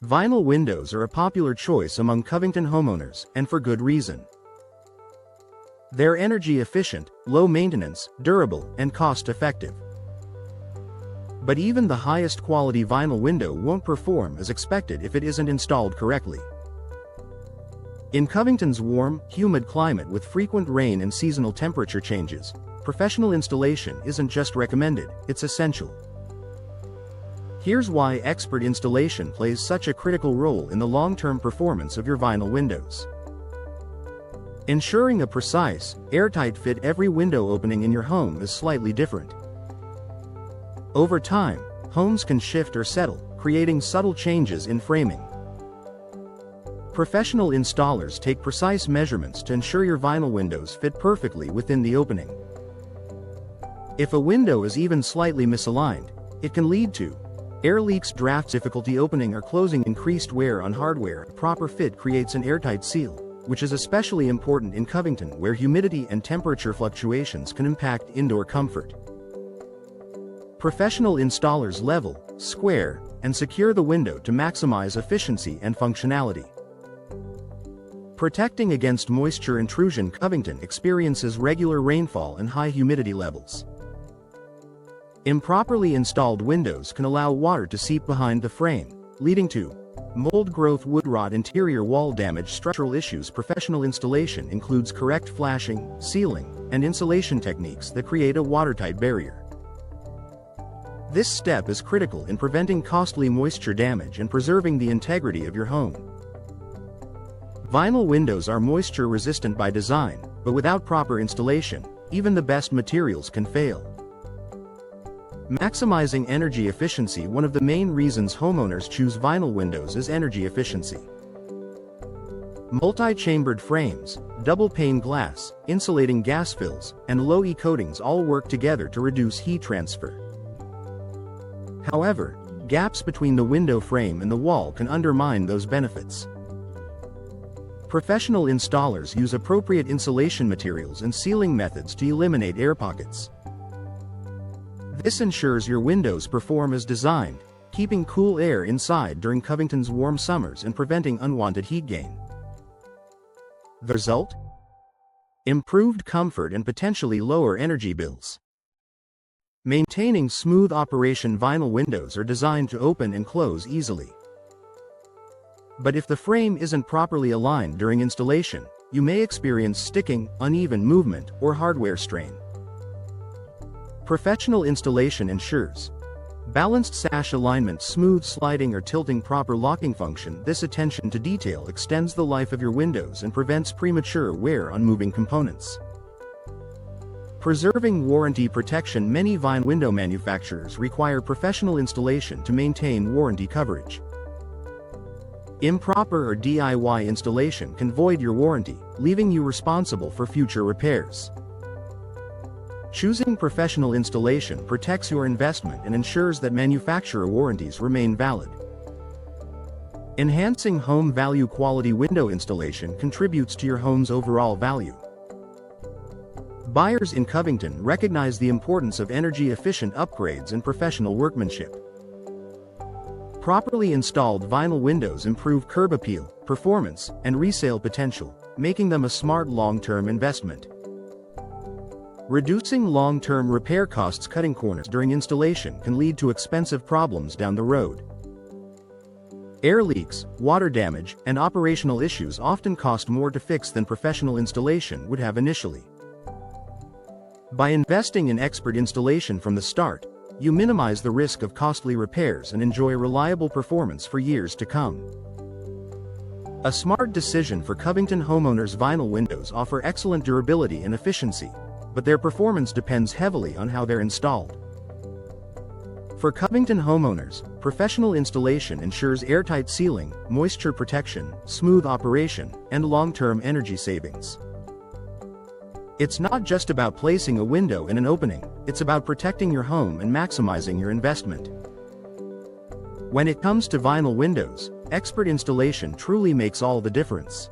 Vinyl windows are a popular choice among Covington homeowners, and for good reason. They're energy efficient, low maintenance, durable, and cost-effective. But even the highest quality vinyl window won't perform as expected if it isn't installed correctly. In Covington's warm, humid climate with frequent rain and seasonal temperature changes, professional installation isn't just recommended, it's essential. Here's why expert installation plays such a critical role in the long-term performance of your vinyl windows. Ensuring a precise, airtight fit every window opening in your home is slightly different. Over time, homes can shift or settle, creating subtle changes in framing. Professional installers take precise measurements to ensure your vinyl windows fit perfectly within the opening. If a window is even slightly misaligned, it can lead to air leaks, draft difficulty opening or closing, increased wear on hardware. A proper fit creates an airtight seal, which is especially important in Covington where humidity and temperature fluctuations can impact indoor comfort. Professional installers level, square, and secure the window to maximize efficiency and functionality. Protecting against moisture intrusion. Covington experiences regular rainfall and high humidity levels. Improperly installed windows can allow water to seep behind the frame, leading to mold growth, wood rot, interior wall damage. Structural issues. Professional installation includes correct flashing, sealing, and insulation techniques that create a watertight barrier. This step is critical in preventing costly moisture damage and preserving the integrity of your home. Vinyl windows are moisture resistant by design, but without proper installation, even the best materials can fail. Maximizing energy efficiency. One of the main reasons homeowners choose vinyl windows is energy efficiency. Multi-chambered frames, double-pane glass, insulating gas fills, and low-E coatings all work together to reduce heat transfer. However, gaps between the window frame and the wall can undermine those benefits. Professional installers use appropriate insulation materials and sealing methods to eliminate air pockets. This ensures your windows perform as designed, keeping cool air inside during Covington's warm summers and preventing unwanted heat gain. The result? Improved comfort and potentially lower energy bills. Maintaining smooth operation. Vinyl windows are designed to open and close easily. But if the frame isn't properly aligned during installation, you may experience sticking, uneven movement, or hardware strain. Professional installation ensures balanced sash alignment, smooth sliding or tilting, proper locking function. This attention to detail extends the life of your windows and prevents premature wear on moving components. Preserving warranty protection. Many vinyl window manufacturers require professional installation to maintain warranty coverage. Improper or DIY installation can void your warranty, leaving you responsible for future repairs. Choosing professional installation protects your investment and ensures that manufacturer warranties remain valid. Enhancing home value. Quality window installation contributes to your home's overall value. Buyers in Covington recognize the importance of energy-efficient upgrades and professional workmanship. Properly installed vinyl windows improve curb appeal, performance, and resale potential, making them a smart long-term investment. Reducing long-term repair costs. Cutting corners during installation can lead to expensive problems down the road. Air leaks, water damage, and operational issues often cost more to fix than professional installation would have initially. By investing in expert installation from the start, you minimize the risk of costly repairs and enjoy reliable performance for years to come. A smart decision for Covington homeowners. Vinyl windows offer excellent durability and efficiency, but their performance depends heavily on how they're installed. For Covington homeowners, professional installation ensures airtight sealing, moisture protection, smooth operation, and long-term energy savings. It's not just about placing a window in an opening, it's about protecting your home and maximizing your investment. When it comes to vinyl windows, expert installation truly makes all the difference.